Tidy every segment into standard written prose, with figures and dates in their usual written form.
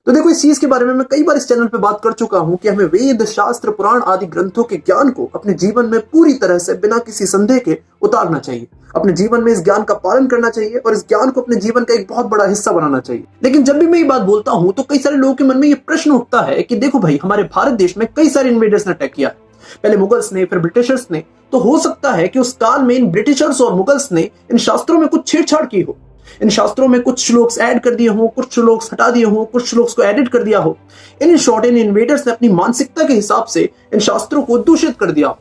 तो देखो, इस चीज के बारे में मैं कई बार इस चैनल पे बात कर चुका हूं कि हमें वेद, शास्त्र, पुराण आदि ग्रंथों के ज्ञान को अपने जीवन में पूरी तरह से बिना किसी संदेह के उतारना चाहिए। अपने जीवन में इस ज्ञान का पालन करना चाहिए और इस ज्ञान को अपने जीवन का एक बहुत बड़ा हिस्सा बनाना चाहिए। लेकिन जब भी मैं ये बात बोलता हूं तो कई सारे लोगों के मन में ये प्रश्न उठता है कि देखो भाई, हमारे भारत देश में कई सारे इन्वेडर्स ने अटैक किया, पहले मुगल्स ने, फिर ब्रिटिशर्स ने। तो हो सकता है कि उस काल में इन ब्रिटिशर्स और मुगल्स ने इन शास्त्रों में कुछ छेड़छाड़ की हो, इन शास्त्रों में कुछ श्लोक्स ऐड कर दिए हो, कुछ श्लोक्स हटा दिए हो, कुछ श्लोक्स को एडिट कर दिया हो। इन शॉर्ट, इन इन्वेडर्स ने अपनी मानसिकता के हिसाब से इन शास्त्रों को दूषित कर दिया हो।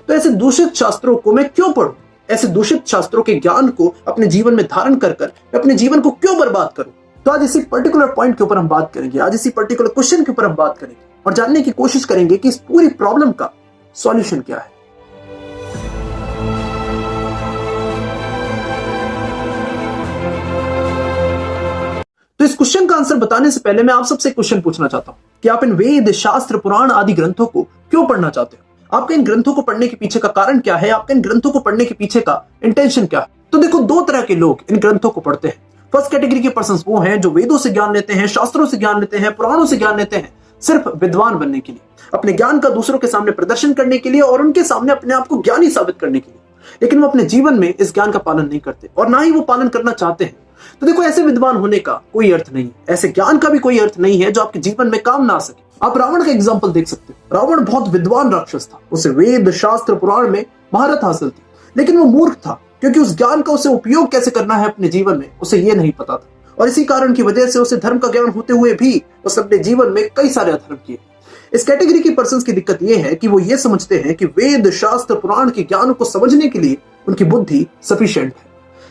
तो ऐसे दूषित शास्त्रों को मैं क्यों पढ़ूं? ऐसे दूषित शास्त्रों के ज्ञान को अपने जीवन में धारण कर मैं अपने जीवन को क्यों बर्बाद करूं? तो आज इसी पर्टिकुलर पॉइंट के ऊपर हम बात करेंगे, आज इसी पर्टिकुलर क्वेश्चन के ऊपर हम बात करेंगे और जानने की कोशिश करेंगे कि इस पूरी प्रॉब्लम का सॉल्यूशन क्या है। तो इस क्वेश्चन का आंसर बताने से पहले मैं आप सबसे क्वेश्चन पूछना चाहता हूं कि आप इन वेद, शास्त्र, पुराण आदि ग्रंथों को क्यों पढ़ना चाहते हो? आपके इन ग्रंथों को पढ़ने के पीछे का कारण क्या है? आपके इन ग्रंथों को पढ़ने के पीछे का इंटेंशन क्या है? तो देखो, दो तरह के लोग इन ग्रंथों को पढ़ते हैं। फर्स्ट कैटेगरी के पर्संस वो हैं जो वेदों से ज्ञान लेते हैं, शास्त्रों से ज्ञान लेते हैं, पुराणों से ज्ञान लेते हैं सिर्फ विद्वान बनने के लिए, अपने ज्ञान का दूसरों के सामने प्रदर्शन करने के लिए और उनके सामने अपने आप को ज्ञानी साबित करने के लिए। लेकिन वो अपने जीवन में इस ज्ञान का पालन नहीं करते और ना ही वो पालन करना चाहते हैं। तो देखो, ऐसे विद्वान होने का कोई अर्थ नहीं है, ऐसे ज्ञान का भी कोई अर्थ नहीं है जो आपके जीवन में काम ना आ सके। आप रावण का एग्जाम्पल देख सकते हो। रावण बहुत विद्वान राक्षस था, उसे वेद, शास्त्र, पुराण में महारत हासिल थी, लेकिन वो मूर्ख था क्योंकि उस ज्ञान का उसे उपयोग कैसे करना है अपने जीवन में उसे ये नहीं पता था। और इसी कारण की वजह से उसे धर्म का ज्ञान होते हुए भी उसने अपने जीवन में कई सारे अधर्म किए। इस कैटेगरी की पर्संस की दिक्कत यह है कि वो ये समझते हैं कि वेद, शास्त्र, पुराण के ज्ञान को समझने के लिए उनकी बुद्धि सफिशिएंट है।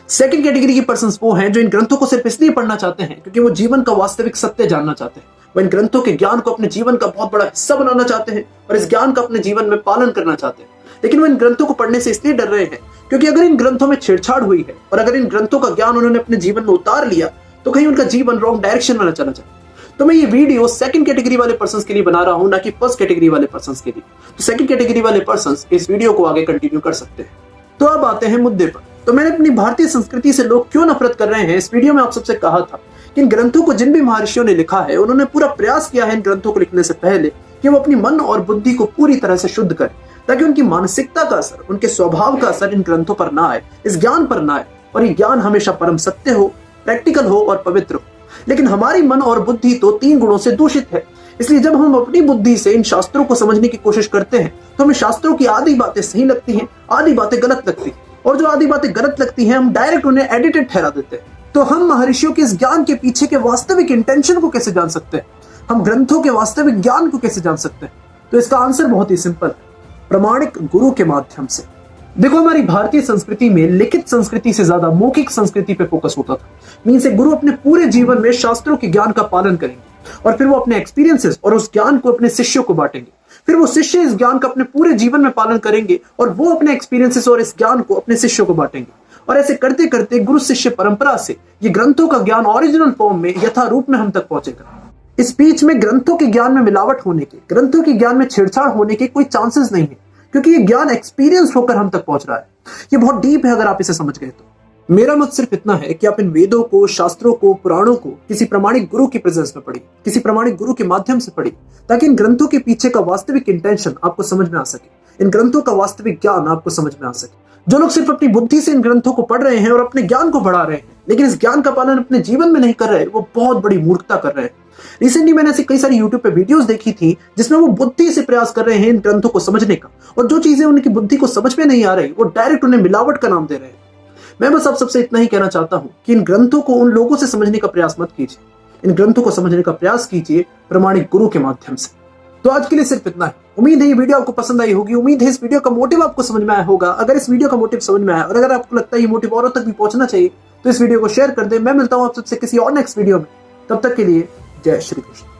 सेकंड कैटेगरी की पर्संस वो हैं जो इन ग्रंथों को सिर्फ इसलिए पढ़ना चाहते हैं क्योंकि वो जीवन का वास्तविक सत्य जानना चाहते हैं। वो इन ग्रंथों के ज्ञान को अपने जीवन का बहुत बड़ा हिस्सा बनाना चाहते हैं और इस ज्ञान का अपने जीवन में पालन करना चाहते हैं। लेकिन वो इन ग्रंथों को पढ़ने से इसलिए डर रहे हैं क्योंकि अगर इन ग्रंथों में छेड़छाड़ हुई है और अगर इन ग्रंथों का ज्ञान उन्होंने अपने जीवन में उतार लिया तो कहीं उनका जीवन रॉन्ग डायरेक्शन में न चला जाए। तो मैं ये वीडियो सेकंड कैटेगरी वाले पर्संस के लिए बना रहा हूं, ना कि फर्स्ट कैटेगरी वाले पर्संस के लिए। तो सेकंड कैटेगरी वाले पर्संस इस वीडियो को आगे कंटिन्यू कर सकते हैं। तो अब आते हैं मुद्दे पर। तो मैंने अपनी भारतीय संस्कृति से लोग क्यों नफरत कर रहे हैं, इस वीडियो में आप सबसे कहा था कि इन ग्रंथों को जिन भी महर्षियों ने लिखा है उन्होंने पूरा प्रयास किया है इन ग्रंथों को लिखने से पहले कि वो अपनी मन और बुद्धि को पूरी तरह से शुद्ध करें ताकि उनकी मानसिकता का असर, उनके स्वभाव का असर इन ग्रंथों पर ना आए, इस ज्ञान पर ना आए और ये ज्ञान हमेशा परम सत्य हो, प्रैक्टिकल हो और पवित्र हो। लेकिन हमारी मन और बुद्धि तो 3 गुणों से दूषित है, इसलिए जब हम अपनी बुद्धि से इन शास्त्रों को समझने की कोशिश करते हैं तो हमें शास्त्रों की आधी बातें सही लगती हैं, आधी बातें गलत लगती हैं और जो आधी बातें गलत लगती हैं हम डायरेक्ट उन्हें एडिटेड ठहरा देते हैं। तो हम महर्षियों के इस ज्ञान के पीछे के वास्तविक इंटेंशन को कैसे जान सकते हैं? हम ग्रंथों के वास्तविक ज्ञान को कैसे जान सकते हैं? तो इसका आंसर बहुत ही सिंपल है, प्रमाणिक गुरु के माध्यम से। देखो, हमारी भारतीय संस्कृति में लिखित संस्कृति से ज्यादा मौखिक संस्कृति पे फोकस होता था। मीन्स गुरु अपने पूरे जीवन में शास्त्रों के ज्ञान का पालन करेंगे और फिर वो अपने एक्सपीरियंसेस और उस ज्ञान को अपने शिष्यों को बांटेंगे। फिर वो शिष्य इस ज्ञान का अपने पूरे जीवन में पालन करेंगे और वो अपने एक्सपीरियंसेस और इस ज्ञान को अपने शिष्यों को बांटेंगे। और ऐसे करते करते गुरु शिष्य परंपरा से ये ग्रंथों का ज्ञान ओरिजिनल फॉर्म में, यथारूप में हम तक पहुंचेगा। इस बीच में ग्रंथों के ज्ञान में मिलावट होने के, ग्रंथों के ज्ञान में छेड़छाड़ होने के कोई चांसेस नहीं है क्योंकि ये ज्ञान एक्सपीरियंस होकर हम तक पहुंच रहा है। ये बहुत डीप है अगर आप इसे समझ गए तो। मेरा मत सिर्फ इतना है कि आप इन वेदों को, शास्त्रों को, पुराणों को किसी प्रमाणिक गुरु की प्रेजेंस में पढ़िए, किसी प्रमाणिक गुरु के माध्यम से पढ़िए ताकि इन ग्रंथों के पीछे का वास्तविक इंटेंशन आपको समझ में आ सके, इन ग्रंथों का वास्तविक ज्ञान आपको समझ में आ सके। जो लोग सिर्फ अपनी बुद्धि से इन ग्रंथों को पढ़ रहे हैं और अपने ज्ञान को बढ़ा रहे हैं लेकिन इस ज्ञान का पालन अपने जीवन में नहीं कर रहे, वो बहुत बड़ी मूर्खता कर रहे हैं। रिसेंटली मैंने ऐसी कई सारी यूट्यूब पे वीडियोस देखी थी जिसमें वो बुद्धि से प्रयास कर रहे हैं इन ग्रंथों को समझने का और जो चीजें उनकी बुद्धि को समझ में नहीं आ रही वो डायरेक्ट उन्हें मिलावट का नाम दे रहे हैं। मैं बस आप सबसे इतना ही कहना चाहता हूं कि इन ग्रंथों को उन लोगों से समझने का प्रयास मत कीजिए, इन ग्रंथों को समझने का प्रयास कीजिए प्रमाणिक गुरु के माध्यम से। तो आज के लिए सिर्फ इतना है। उम्मीद है ये वीडियो आपको पसंद आई होगी, उम्मीद है इस वीडियो का मोटिव आपको समझ में आया होगा। अगर इस वीडियो का मोटिव समझ में आया और अगर आपको लगता है ये मोटिव औरों तक भी पहुंचना चाहिए तो इस वीडियो को शेयर कर दे। मैं मिलता हूं आप सबसे किसी और नेक्स्ट वीडियो में, तब तक के लिए जय श्री कृष्ण।